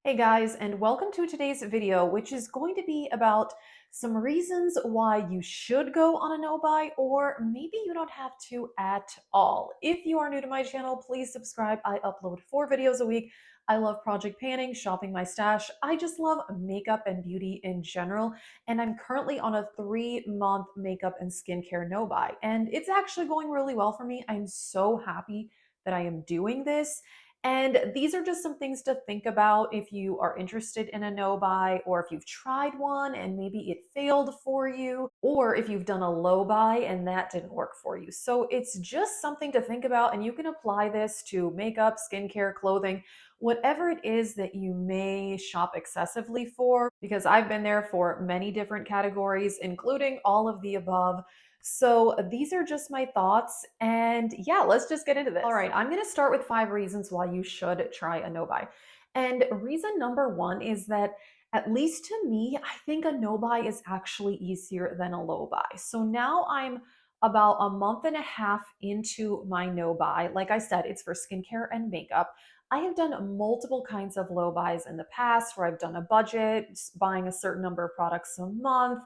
Hey guys, and welcome to today's video, which is going to be about some reasons why you should go on a no-buy, or maybe you don't have to at all. If you are new to my channel, please subscribe. I upload 4 videos a week. I love project panning, shopping my stash. I just love makeup and beauty in general. And I'm currently on a 3-month makeup and skincare no-buy. And it's actually going really well for me. I'm so happy that I am doing this. And these are just some things to think about if you are interested in a no buy, or if you've tried one and maybe it failed for you, or if you've done a low buy and that didn't work for you. So it's just something to think about, and you can apply this to makeup, skincare, clothing, whatever it is that you may shop excessively for, because I've been there for many different categories, including all of the above. So these are just my thoughts. And yeah, let's just get into this. All right, I'm going to start with 5 reasons why you should try a no buy. And reason number one is that, at least to me, I think a no buy is actually easier than a low buy. So now I'm about a month and a half into my no buy. Like I said, it's for skincare and makeup. I have done multiple kinds of low buys in the past where I've done a budget, buying a certain number of products a month,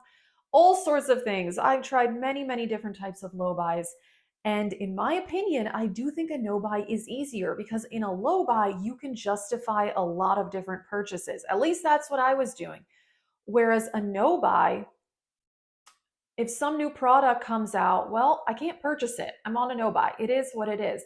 all sorts of things. I've tried many, many different types of low buys. And in my opinion, I do think a no buy is easier because in a low buy, you can justify a lot of different purchases. At least that's what I was doing. Whereas a no buy, if some new product comes out, well, I can't purchase it. I'm on a no buy. It is what it is.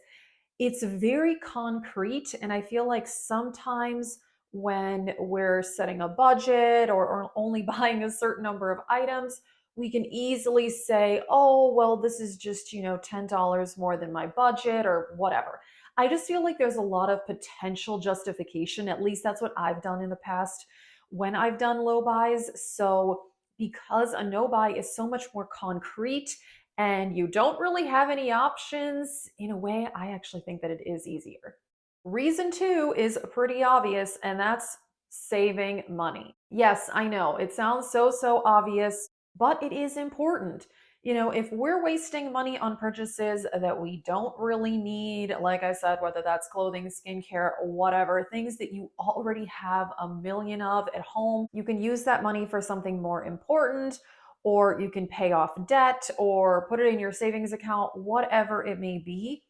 It's very concrete, and I feel like sometimes when we're setting a budget, or only buying a certain number of items, we can easily say, oh, well, this is just, $10 more than my budget or whatever. I just feel like there's a lot of potential justification. At least that's what I've done in the past when I've done low buys. So because a no buy is so much more concrete and you don't really have any options, in a way, I actually think that it is easier. Reason two is pretty obvious, and that's saving money. Yes, I know it sounds so obvious, but it is important. If we're wasting money on purchases that we don't really need, like I said, whether that's clothing, skincare, whatever, things that you already have a million of at home, you can use that money for something more important, or you can pay off debt or put it in your savings account, whatever it may be.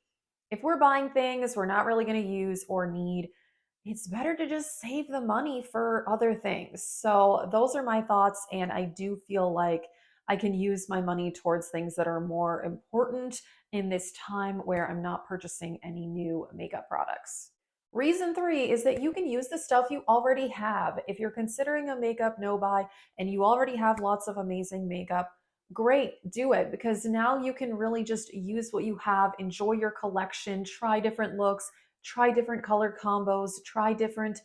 If we're buying things we're not really going to use or need, it's better to just save the money for other things. So, those are my thoughts. And I do feel like I can use my money towards things that are more important in this time where I'm not purchasing any new makeup products. Reason three is that you can use the stuff you already have. If you're considering a makeup no buy and you already have lots of amazing makeup, great, do it, because now you can really just use what you have, enjoy your collection, try different looks, try different color combos, try different,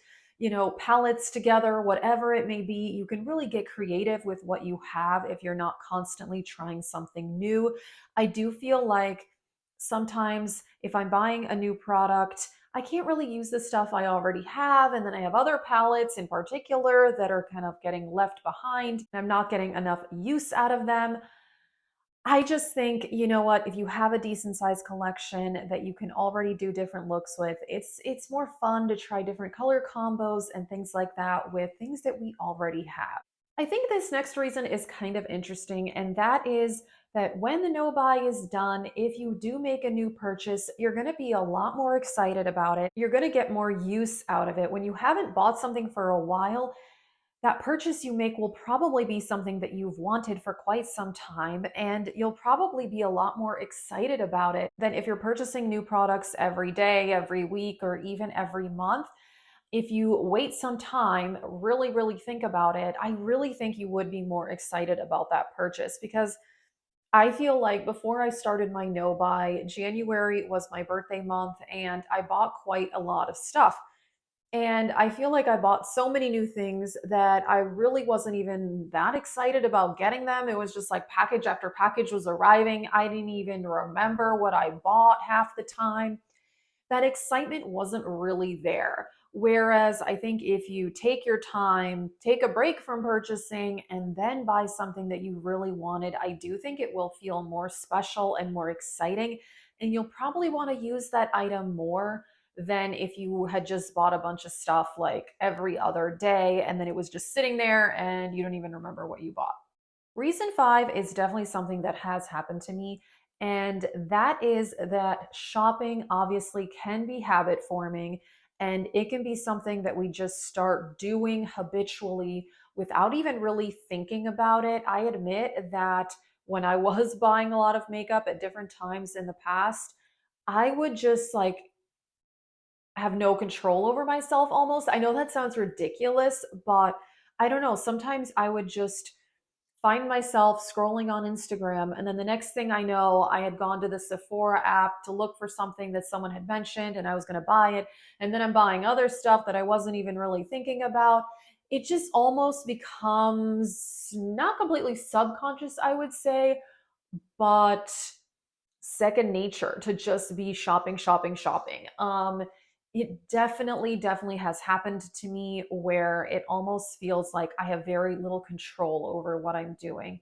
palettes together, whatever it may be. You can really get creative with what you have if you're not constantly trying something new. I do feel like sometimes if I'm buying a new product, I can't really use the stuff I already have. And then I have other palettes in particular that are kind of getting left behind. I'm not getting enough use out of them. I just think, you know what, if you have a decent sized collection that you can already do different looks with, it's more fun to try different color combos and things like that with things that we already have. I think this next reason is kind of interesting, and that is that when the no buy is done, if you do make a new purchase, you're going to be a lot more excited about it. You're going to get more use out of it. When you haven't bought something for a while, that purchase you make will probably be something that you've wanted for quite some time, and you'll probably be a lot more excited about it than if you're purchasing new products every day, every week, or even every month. If you wait some time, really think about it, I really think you would be more excited about that purchase, because I feel like before I started my no buy, January was my birthday month and I bought quite a lot of stuff. And I feel like I bought so many new things that I really wasn't even that excited about getting them. It was just like package after package was arriving. I didn't even remember what I bought half the time. That excitement wasn't really there. Whereas I think if you take your time, take a break from purchasing, and then buy something that you really wanted, I do think it will feel more special and more exciting. And you'll probably want to use that item more than if you had just bought a bunch of stuff like every other day and then it was just sitting there and you don't even remember what you bought. Reason five is definitely something that has happened to me, and that is that shopping obviously can be habit forming and it can be something that we just start doing habitually without even really thinking about it. I admit that when I was buying a lot of makeup at different times in the past, I would just like have no control over myself almost. I know that sounds ridiculous, but I don't know. Sometimes I would just find myself scrolling on Instagram. And then the next thing I know, I had gone to the Sephora app to look for something that someone had mentioned and I was going to buy it. And then I'm buying other stuff that I wasn't even really thinking about. It just almost becomes not completely subconscious, I would say, but second nature to just be shopping, shopping, shopping. It definitely has happened to me where it almost feels like I have very little control over what I'm doing.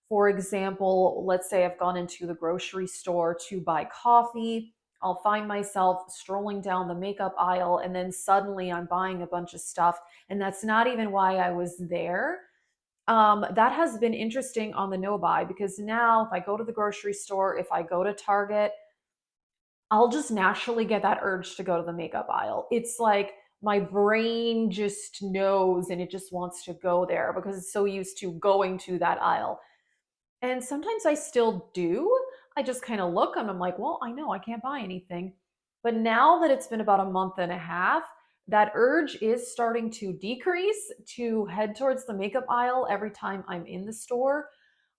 For example, let's say I've gone into the grocery store to buy coffee. I'll find myself strolling down the makeup aisle, and then suddenly I'm buying a bunch of stuff, and that's not even why I was there. That has been interesting on the no buy because now if I go to the grocery store, if I go to Target, I'll just naturally get that urge to go to the makeup aisle. It's like my brain just knows and it just wants to go there because it's so used to going to that aisle. And sometimes I still do. I just kind of look and I'm like, well, I know I can't buy anything. But now that it's been about a month and a half, that urge is starting to decrease to head towards the makeup aisle every time I'm in the store.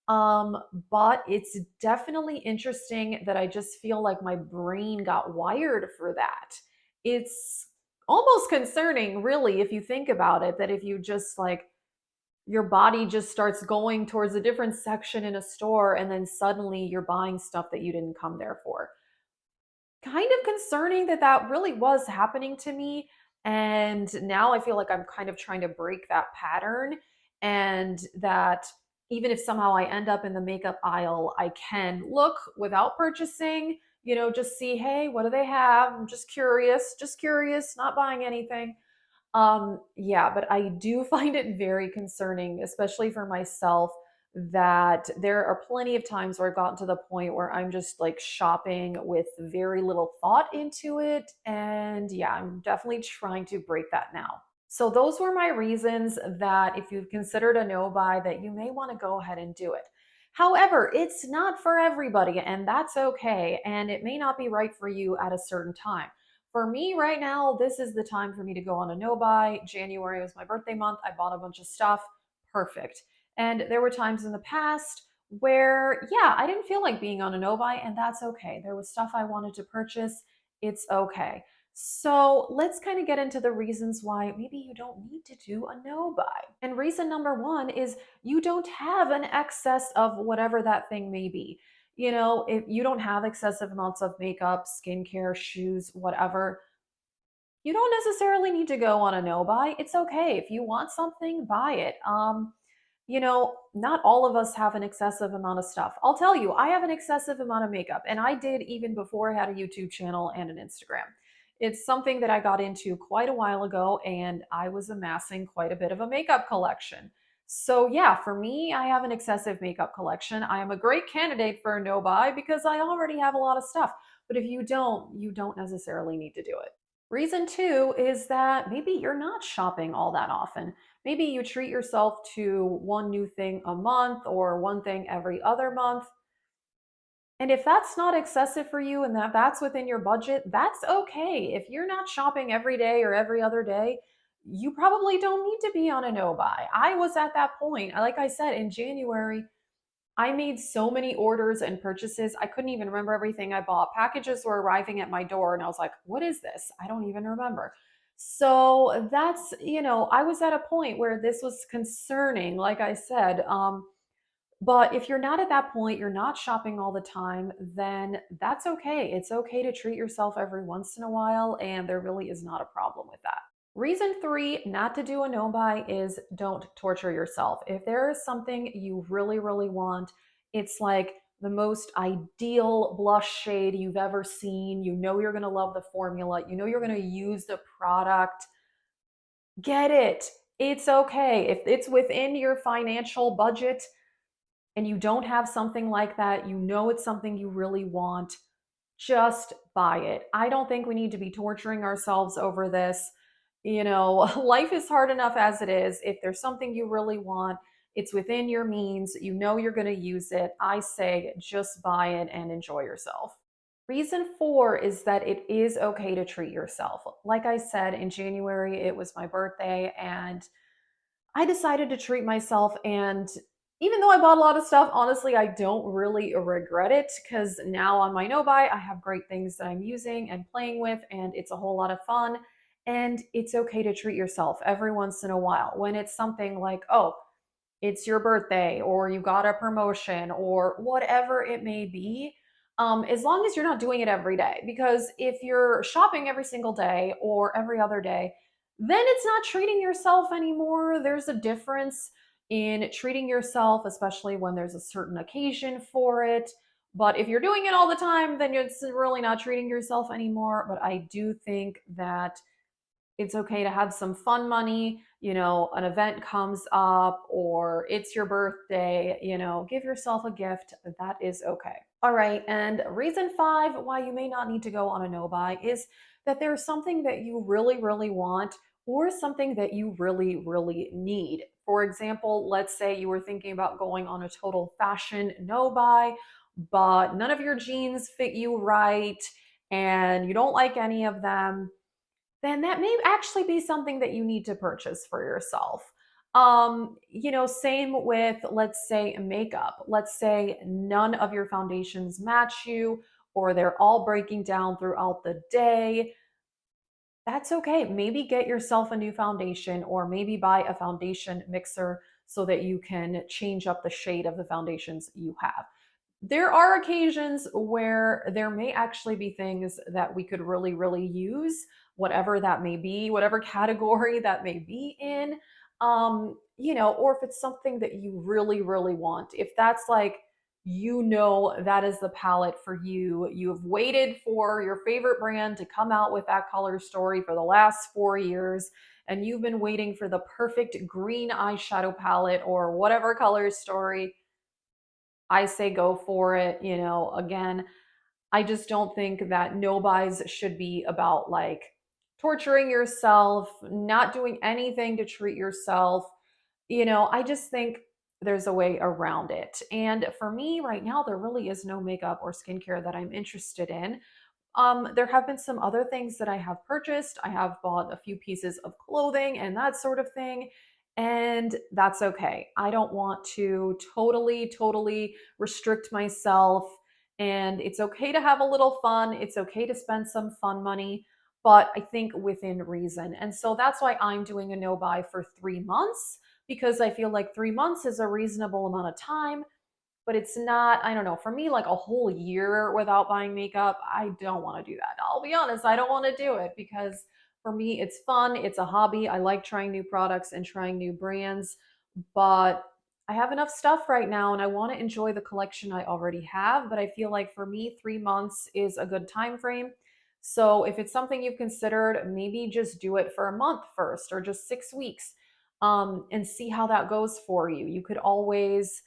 Um, but it's definitely interesting that I just feel like my brain got wired for that. It's almost concerning, really, if you think about it, that if you just like your body just starts going towards a different section in a store and then suddenly you're buying stuff that you didn't come there for. Kind of concerning that that really was happening to me, and now I feel like I'm kind of trying to break that pattern, and that even if somehow I end up in the makeup aisle, I can look without purchasing, just see, hey, what do they have? I'm just curious, not buying anything. Yeah, but I do find it very concerning, especially for myself, that there are plenty of times where I've gotten to the point where I'm just like shopping with very little thought into it. And yeah, I'm definitely trying to break that now. So those were my reasons that if you've considered a no buy, that you may want to go ahead and do it. However, it's not for everybody, and that's okay. And it may not be right for you at a certain time. For me right now, this is the time for me to go on a no buy. January was my birthday month. I bought a bunch of stuff. Perfect. And there were times in the past where, yeah, I didn't feel like being on a no buy, and that's okay. There was stuff I wanted to purchase. It's okay. So let's kind of get into the reasons why maybe you don't need to do a no buy. And reason number one is you don't have an excess of whatever that thing may be. If you don't have excessive amounts of makeup, skincare, shoes, whatever, you don't necessarily need to go on a no buy. It's okay. If you want something, buy it. Not all of us have an excessive amount of stuff. I'll tell you, I have an excessive amount of makeup, and I did even before I had a YouTube channel and an Instagram. It's something that I got into quite a while ago, and I was amassing quite a bit of a makeup collection. So, yeah, for me, I have an excessive makeup collection. I am a great candidate for a no buy because I already have a lot of stuff. But if you don't necessarily need to do it. Reason two is that maybe you're not shopping all that often. Maybe you treat yourself to one new thing a month or one thing every other month. And if that's not excessive for you and that's within your budget, that's okay. If you're not shopping every day or every other day, you probably don't need to be on a no buy. I was at that point. Like I said, in January, I made so many orders and purchases. I couldn't even remember everything I bought. Packages were arriving at my door, and I was like, what is this? I don't even remember. So I was at a point where this was concerning, like I said. But if you're not at that point, you're not shopping all the time, then that's okay. It's okay to treat yourself every once in a while, and there really is not a problem with that. Reason three, not to do a no buy is don't torture yourself. If there is something you really, really want, it's like the most ideal blush shade you've ever seen. You know you're going to love the formula. You know you're going to use the product. Get it. It's okay. If it's within your financial budget and you don't have something like that, you know it's something you really want, just buy it. I don't think we need to be torturing ourselves over this. You know, life is hard enough as it is. If there's something you really want, it's within your means, you know you're going to use it. I say just buy it and enjoy yourself. Reason four is that it is okay to treat yourself. Like I said, in January, it was my birthday, and I decided to treat myself. And even though I bought a lot of stuff, honestly, I don't really regret it because now on my no buy, I have great things that I'm using and playing with, and it's a whole lot of fun. And it's okay to treat yourself every once in a while when it's something like, oh, it's your birthday or you got a promotion or whatever it may be. As long as you're not doing it every day. Because if you're shopping every single day or every other day, then it's not treating yourself anymore. There's a difference in treating yourself, especially when there's a certain occasion for it. But if you're doing it all the time, then it's really not treating yourself anymore. But I do think that it's okay to have some fun money. You know, an event comes up or it's your birthday, you know, give yourself a gift. That is okay. All right. And reason five why you may not need to go on a no buy is that there's something that you really, really want or something that you really, really need. For example, let's say you were thinking about going on a total fashion no buy, but none of your jeans fit you right and you don't like any of them, then that may actually be something that you need to purchase for yourself. You know, same with, let's say, makeup. Let's say none of your foundations match you or they're all breaking down throughout the day. That's okay. Maybe get yourself a new foundation or maybe buy a foundation mixer so that you can change up the shade of the foundations you have. There are occasions where there may actually be things that we could really, really use, whatever that may be, whatever category that may be in. You know, or if it's something that you really, really want. If that's like, you know, that is the palette for you. You have waited for your favorite brand to come out with that color story for the last 4 years, and you've been waiting for the perfect green eyeshadow palette or whatever color story. I say go for it. You know, again, I just don't think that no buys should be about like torturing yourself, not doing anything to treat yourself. You know, I just think there's a way around it. And for me right now, there really is no makeup or skincare that I'm interested in. There have been some other things that I have purchased. I have bought a few pieces of clothing and that sort of thing. And that's okay. I don't want to totally restrict myself. And it's okay to have a little fun. It's okay to spend some fun money, but I think within reason. And so that's why I'm doing a no buy for 3 months, because I feel like 3 months is a reasonable amount of time, but it's not, I don't know, for me, like a whole year without buying makeup, I don't want to do that. I'll be honest, I don't want to do it because for me, it's fun. It's a hobby. I like trying new products and trying new brands, but I have enough stuff right now and I want to enjoy the collection I already have. But I feel like for me, 3 months is a good time frame. So if it's something you've considered, maybe just do it for a month first or just 6 weeks, and see how that goes for you. You could always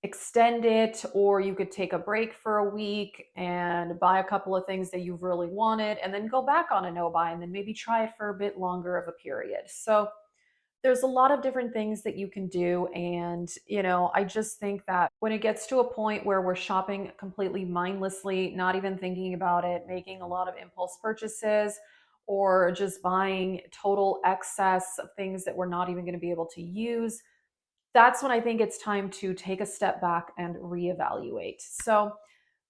extend it, or you could take a break for a week and buy a couple of things that you've really wanted and then go back on a no buy and then maybe try it for a bit longer of a period. So there's a lot of different things that you can do. And, you know, I just think that when it gets to a point where we're shopping completely mindlessly, not even thinking about it, making a lot of impulse purchases, or just buying total excess of things that we're not even going to be able to use, that's when I think it's time to take a step back and reevaluate. So,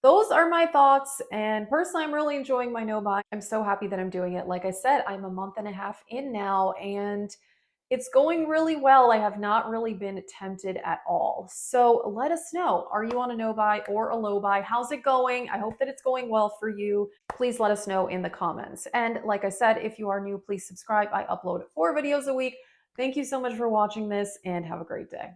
those are my thoughts. And personally, I'm really enjoying my no buy. I'm so happy that I'm doing it. Like I said, I'm a month and a half in now, and it's going really well. I have not really been tempted at all. So let us know. Are you on a no buy or a low buy? How's it going? I hope that it's going well for you. Please let us know in the comments. And like I said, if you are new, please subscribe. I upload 4 videos a week. Thank you so much for watching this and have a great day.